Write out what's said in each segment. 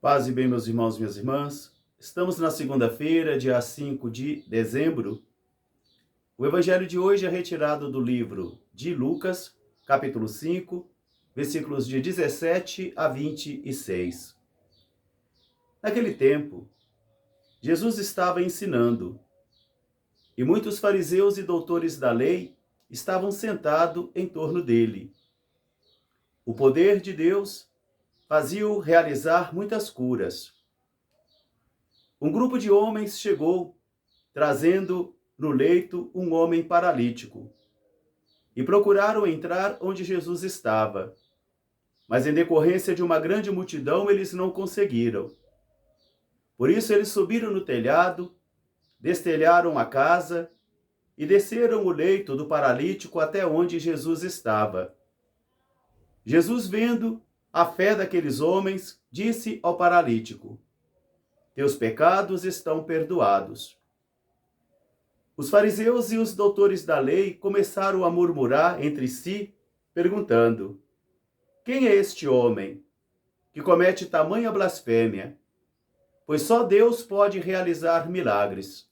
Paz e bem, meus irmãos e minhas irmãs. Estamos na segunda-feira, dia 5 de dezembro. O evangelho de hoje é retirado do livro de Lucas, capítulo 5, versículos de 17 a 26. Naquele tempo, Jesus estava ensinando, e muitos fariseus e doutores da lei estavam sentados em torno dele. O poder de Deus fazia-o realizar muitas curas. Um grupo de homens chegou, trazendo no leito um homem paralítico, e procuraram entrar onde Jesus estava. Mas em decorrência de uma grande multidão, eles não conseguiram. Por isso eles subiram no telhado, destelharam a casa e desceram o leito do paralítico até onde Jesus estava. Jesus, vendo a fé daqueles homens, disse ao paralítico: teus pecados estão perdoados. Os fariseus e os doutores da lei começaram a murmurar entre si, perguntando: quem é este homem que comete tamanha blasfêmia? Pois só Deus pode realizar milagres.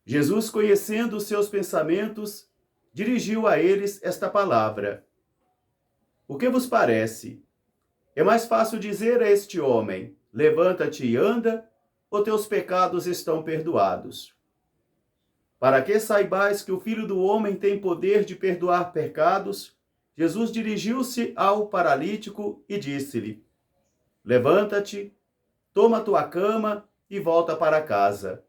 Jesus, conhecendo os seus pensamentos, dirigiu a eles esta palavra: o que vos parece? É mais fácil dizer a este homem: levanta-te e anda, ou teus pecados estão perdoados? Para que saibais que o Filho do Homem tem poder de perdoar pecados, Jesus dirigiu-se ao paralítico e disse-lhe: levanta-te, toma tua cama e volta para casa.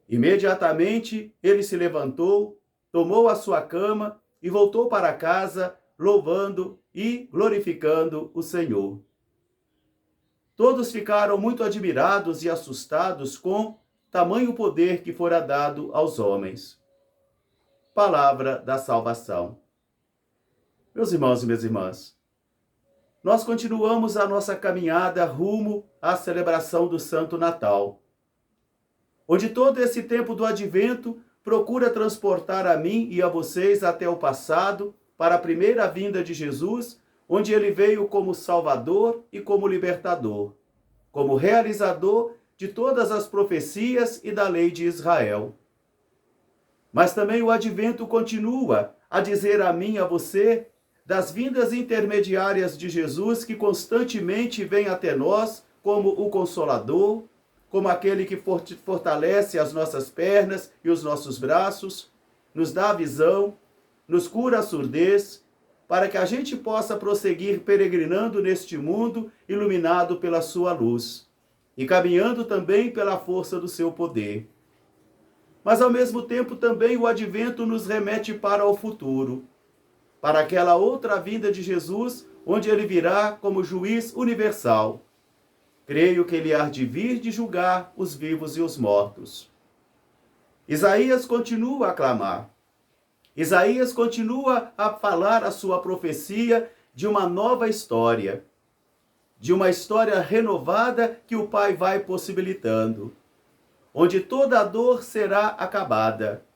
Imediatamente ele se levantou, tomou a sua cama e voltou para casa, louvando e glorificando o Senhor. Todos ficaram muito admirados e assustados com tamanho poder que fora dado aos homens. Palavra da salvação. Meus irmãos e minhas irmãs, nós continuamos a nossa caminhada rumo à celebração do Santo Natal, onde todo esse tempo do Advento procura transportar a mim e a vocês até o passado, para a primeira vinda de Jesus, onde ele veio como Salvador e como Libertador, como realizador de todas as profecias e da lei de Israel. Mas também o Advento continua a dizer a mim e a você das vindas intermediárias de Jesus, que constantemente vem até nós como o Consolador, como aquele que fortalece as nossas pernas e os nossos braços, nos dá a visão, nos cura a surdez, para que a gente possa prosseguir peregrinando neste mundo iluminado pela sua luz e caminhando também pela força do seu poder. Mas ao mesmo tempo também o Advento nos remete para o futuro, para aquela outra vinda de Jesus, onde ele virá como juiz universal. Creio que ele há de vir de julgar os vivos e os mortos. Isaías continua a clamar. Isaías continua a falar a sua profecia de uma nova história, de uma história renovada que o Pai vai possibilitando, onde toda a dor será acabada,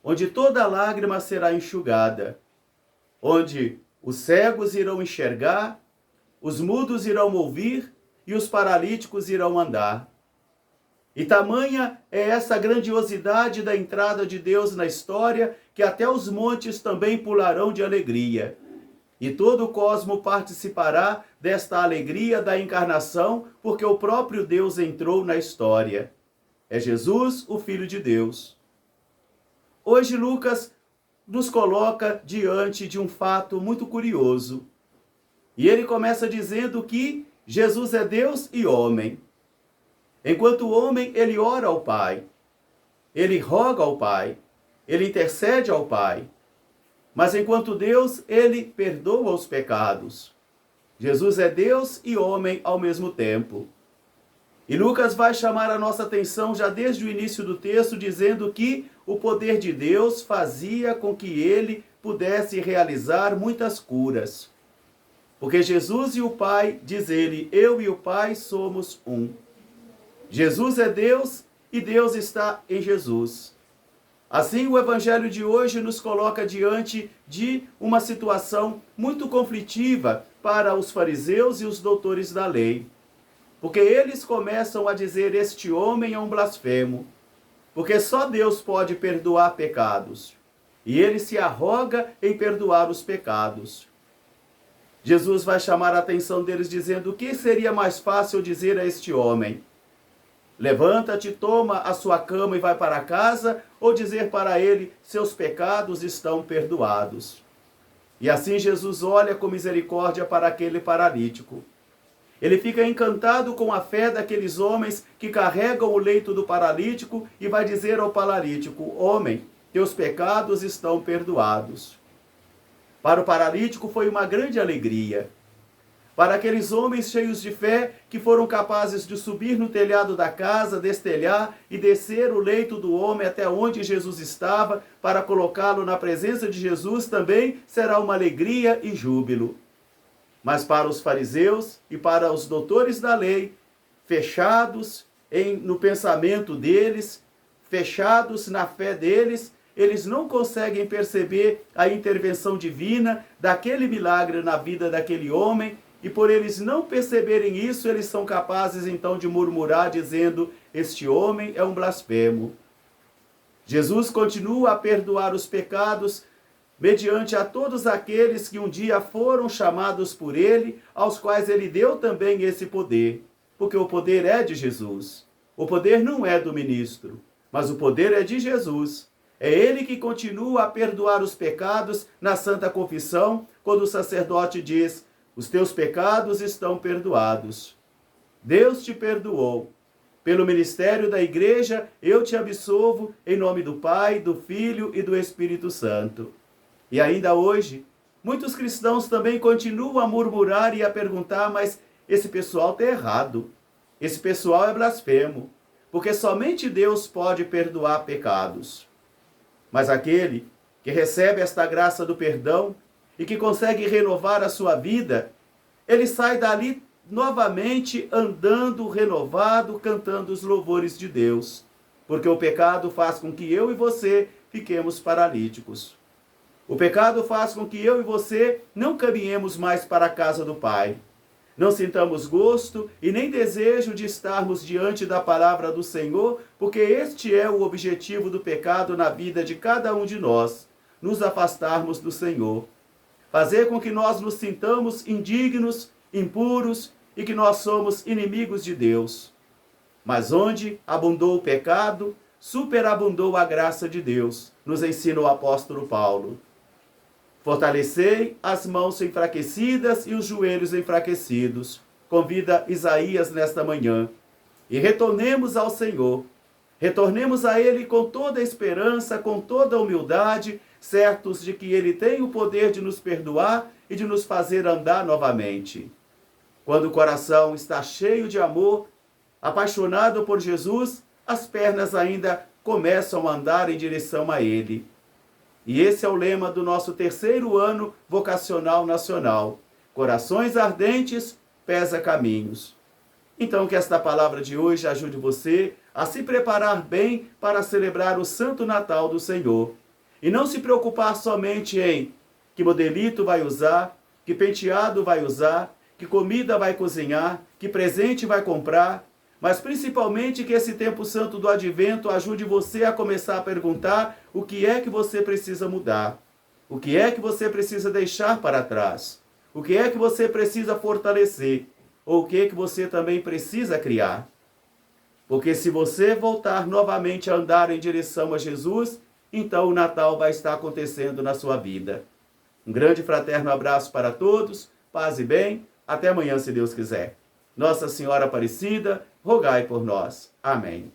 onde toda lágrima será enxugada, onde os cegos irão enxergar, os mudos irão ouvir e os paralíticos irão andar. E tamanha é essa grandiosidade da entrada de Deus na história, que até os montes também pularão de alegria. E todo o cosmo participará desta alegria da encarnação, porque o próprio Deus entrou na história. É Jesus, o Filho de Deus. Hoje Lucas nos coloca diante de um fato muito curioso. E ele começa dizendo que Jesus é Deus e homem. Enquanto o homem, ele ora ao Pai, ele roga ao Pai, ele intercede ao Pai. Mas enquanto Deus, ele perdoa os pecados. Jesus é Deus e homem ao mesmo tempo. E Lucas vai chamar a nossa atenção já desde o início do texto, dizendo que o poder de Deus fazia com que ele pudesse realizar muitas curas. Porque Jesus e o Pai, diz ele, eu e o Pai somos um. Jesus é Deus e Deus está em Jesus. Assim, o evangelho de hoje nos coloca diante de uma situação muito conflitiva para os fariseus e os doutores da lei. Porque eles começam a dizer: este homem é um blasfemo, porque só Deus pode perdoar pecados. E ele se arroga em perdoar os pecados. Jesus vai chamar a atenção deles dizendo: o que seria mais fácil dizer a este homem? Levanta-te, toma a sua cama e vai para casa, ou dizer para ele: seus pecados estão perdoados. E assim Jesus olha com misericórdia para aquele paralítico. Ele fica encantado com a fé daqueles homens que carregam o leito do paralítico e vai dizer ao paralítico: homem, teus pecados estão perdoados. Para o paralítico foi uma grande alegria. Para aqueles homens cheios de fé que foram capazes de subir no telhado da casa, destelhar e descer o leito do homem até onde Jesus estava para colocá-lo na presença de Jesus, também será uma alegria e júbilo. Mas para os fariseus e para os doutores da lei, fechados no pensamento deles, fechados na fé deles, eles não conseguem perceber a intervenção divina daquele milagre na vida daquele homem, e por eles não perceberem isso, eles são capazes então de murmurar, dizendo: este homem é um blasfemo. Jesus continua a perdoar os pecados mediante a todos aqueles que um dia foram chamados por ele, aos quais ele deu também esse poder, porque o poder é de Jesus. O poder não é do ministro, mas o poder é de Jesus. É ele que continua a perdoar os pecados na Santa Confissão, quando o sacerdote diz: os teus pecados estão perdoados. Deus te perdoou. Pelo ministério da igreja, eu te absolvo em nome do Pai, do Filho e do Espírito Santo. E ainda hoje, muitos cristãos também continuam a murmurar e a perguntar: mas esse pessoal está errado. Esse pessoal é blasfemo, porque somente Deus pode perdoar pecados. Mas aquele que recebe esta graça do perdão e que consegue renovar a sua vida, ele sai dali novamente andando renovado, cantando os louvores de Deus. Porque o pecado faz com que eu e você fiquemos paralíticos. O pecado faz com que eu e você não caminhemos mais para a casa do Pai. Não sintamos gosto e nem desejo de estarmos diante da palavra do Senhor, porque este é o objetivo do pecado na vida de cada um de nós: nos afastarmos do Senhor. Fazer com que nós nos sintamos indignos, impuros e que nós somos inimigos de Deus. Mas onde abundou o pecado, superabundou a graça de Deus, nos ensina o apóstolo Paulo. Fortalecei as mãos enfraquecidas e os joelhos enfraquecidos, convida Isaías nesta manhã. E retornemos ao Senhor. Retornemos a Ele com toda a esperança, com toda a humildade, certos de que Ele tem o poder de nos perdoar e de nos fazer andar novamente. Quando o coração está cheio de amor, apaixonado por Jesus, as pernas ainda começam a andar em direção a Ele. E esse é o lema do nosso 3º ano vocacional nacional: corações ardentes, pés a caminhos. Então que esta palavra de hoje ajude você a se preparar bem para celebrar o Santo Natal do Senhor. E não se preocupar somente em que modelito vai usar, que penteado vai usar, que comida vai cozinhar, que presente vai comprar, mas principalmente que esse tempo santo do Advento ajude você a começar a perguntar o que é que você precisa mudar, o que é que você precisa deixar para trás, o que é que você precisa fortalecer, ou o que é que você também precisa criar. Porque se você voltar novamente a andar em direção a Jesus, então o Natal vai estar acontecendo na sua vida. Um grande fraterno abraço para todos, paz e bem, até amanhã se Deus quiser. Nossa Senhora Aparecida, rogai por nós. Amém.